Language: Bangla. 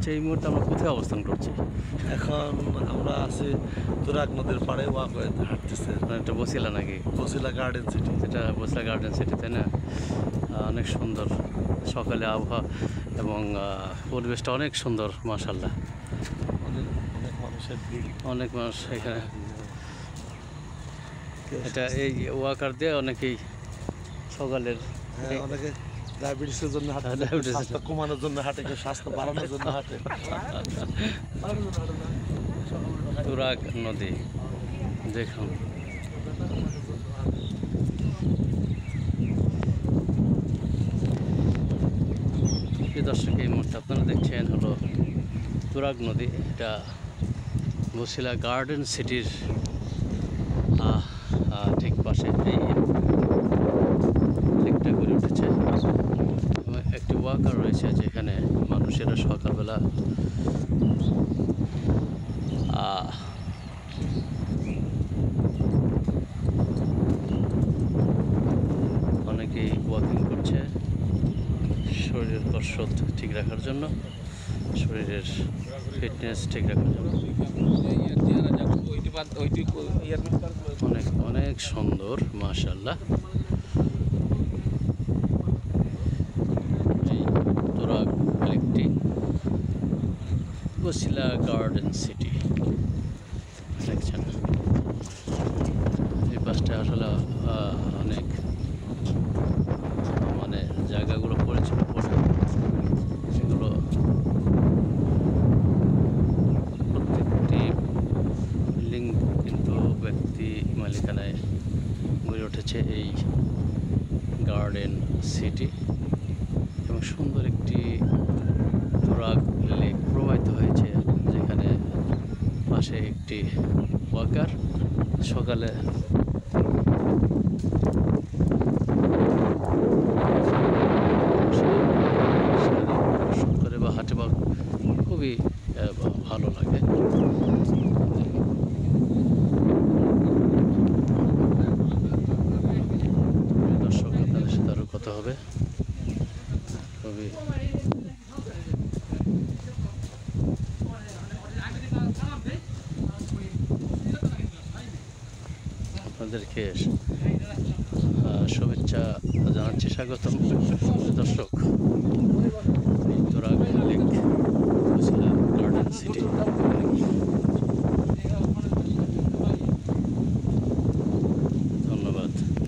আচ্ছা, এই মুহূর্তে আমরা কোথায় অবস্থান করছি? এখন আমরা আছি তুরাগ নদীর পাড়ে ওয়াকওয়ে হাঁটতেছে। মানে এটা বসিলা নাকি? Basila garden city. এটা বসিলা গার্ডেন সিটি, তাই না? অনেক সুন্দর সকালে আবহাওয়া এবং পরিবেশটা অনেক সুন্দর, মাশাআল্লাহ। অনেক মানুষের ভিড়, অনেক মানুষ এখানে। এটা এই ওয়াকার দিয়ে অনেকেই সকালের অনেকে ডায়াবেটিসের জন্য হাঁটে, স্বাস্থ্য কমানোর জন্য হাঁটে, কেউ স্বাস্থ্য বাড়ানোর জন্য হাঁটে। তুরাগ নদী দেখুন। দর্শক, এই মুহূর্তে আপনারা দেখছেন হলো তুরাগ নদী। এটা বসিলা গার্ডেন সিটির ঠিক পাশে এই লেকটা গড়ে উঠেছে। একটি ওয়াকার রয়েছে যেখানে মানুষেরা সকালবেলা অনেকেই ওয়াকিং করছে শরীরের কসরত ঠিক রাখার জন্য, শরীরের ফিটনেস ঠিক রাখার জন্য। অনেক অনেক সুন্দর, মাশাআল্লাহ। এই তুরাগ লেকটি বসিলা গার্ডেন সিটি দেখছেন। এই পাশটা আসলে অনেক মানে জায়গাগুলো পরিচিত পড়ে, এগুলো প্রত্যেকটি বিল্ডিং কিন্তু ব্যক্তি মালিকানায় গড়ে উঠেছে এই গার্ডেন সিটি। এবং সুন্দর একটি তুরাগ লেক প্রবাহিত হয়েছে, যেখানে পাশে একটি ওয়াকার সকালে করে বা হাঁটে বা খুবই ভালো লাগে। দর্শক, আপনাদের সাথে আরও কথা হবে। খুবই আপনাদেরকে শুভেচ্ছা জানাচ্ছি, স্বাগতম। দর্শক, Turag lake Basila garden city.